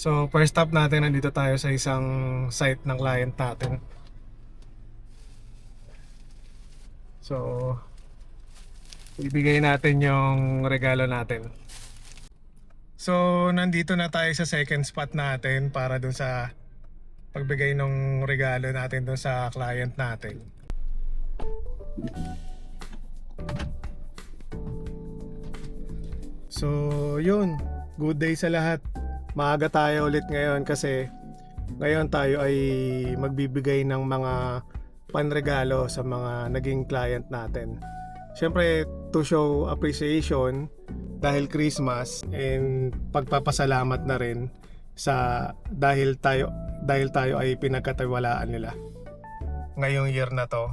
So first stop natin, nandito tayo sa isang site ng client natin. So ibigay natin yung regalo natin. So nandito na tayo sa second spot natin para dun sa pagbigay ng regalo natin dun sa client natin. So yun, good day sa lahat. Maaga tayo ulit ngayon kasi ngayon tayo ay magbibigay ng mga panregalo sa mga naging client natin. Siyempre to show appreciation dahil Christmas, and pagpapasalamat na rin sa dahil tayo ay pinagkatiwalaan nila ngayong year na to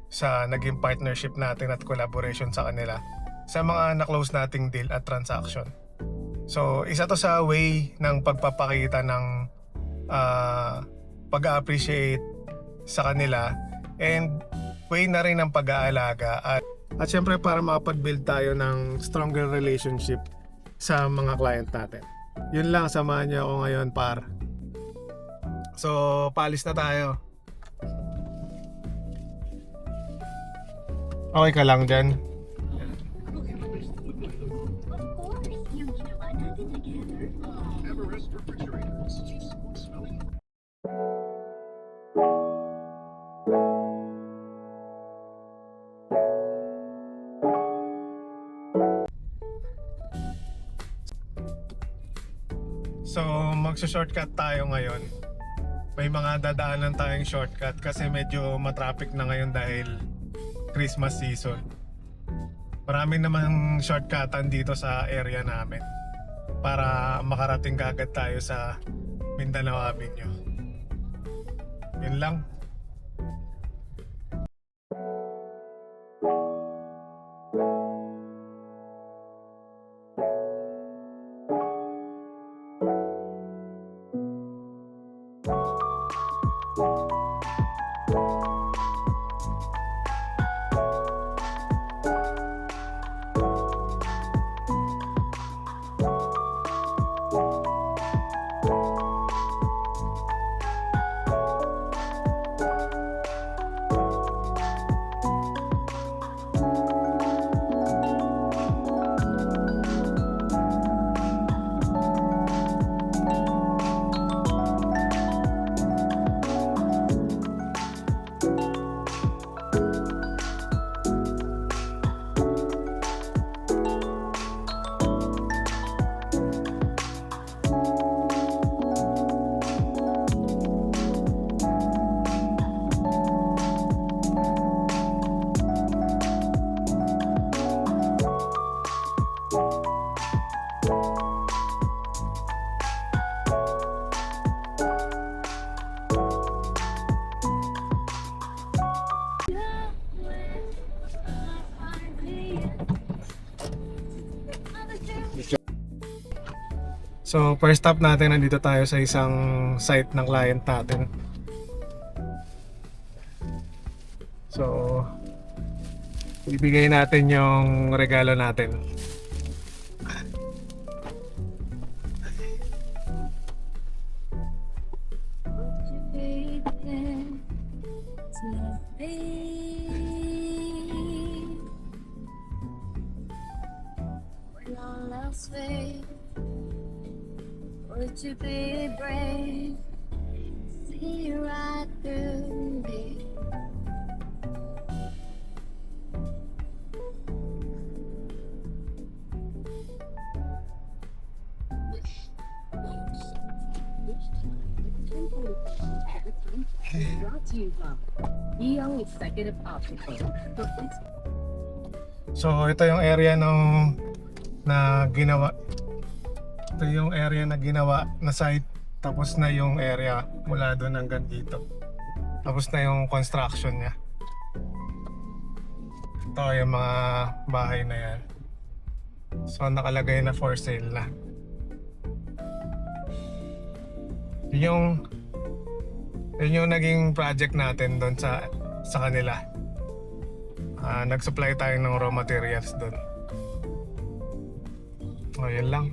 sa naging partnership natin at collaboration sa kanila sa mga na-close nating deal at transaction. So isa to sa way ng pagpapakita ng pag-appreciate sa kanila, and way na rin ng pag-aalaga at syempre para makapag-build tayo ng stronger relationship sa mga client natin. Yun lang, samahan niyo ako ngayon par. So paalis na tayo. Okay ka lang dyan? So magsa-shortcut tayo ngayon. May mga dadaanan tayong shortcut kasi medyo matraffic na ngayon dahil Christmas season. Marami namang shortcutan dito sa area namin para makarating kaagad tayo sa Mindanao Avenue. Yun lang. So first stop natin, nandito tayo sa isang site ng client natin. So ibigay natin yung regalo natin. Would you be brave? See right through me. Brought to you by EO Executive Optical. So ito yung area na ginawa. Ito yung area na ginawa na site. Tapos na yung area mula doon hanggang dito. Tapos na yung construction niya. Ito yung mga bahay na yan. So nakalagay na for sale na. Yun yung naging project natin doon sa kanila. Nag-supply tayo ng raw materials doon. O, yun lang.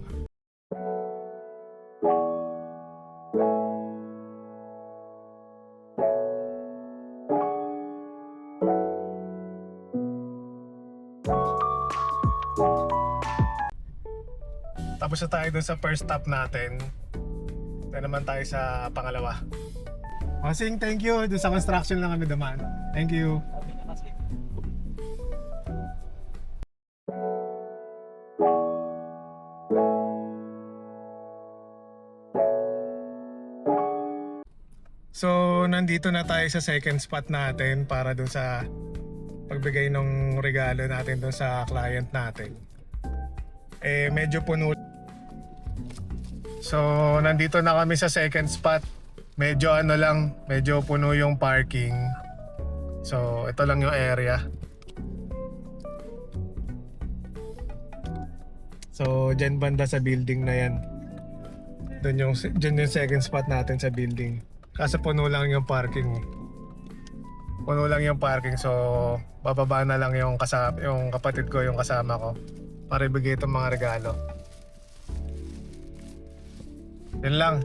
Tapos na tayo dun sa first stop natin. Ito naman tayo sa pangalawa. Bossing, thank you. Dun sa construction lang kami dumaan. Thank you. So, nandito na tayo sa second spot natin para dun sa pagbigay ng regalo natin dun sa client natin. Eh, medyo puno. So, nandito na kami sa second spot. Medyo ano lang, medyo puno yung parking. So, ito lang yung area. So, dyan banda sa building na yan. Dyan yung second spot natin sa building. Kasi puno lang yung parking. Puno lang yung parking, so bababa na lang yung kapatid ko, yung kasama ko, para ibigay itong mga regalo. Yun lang.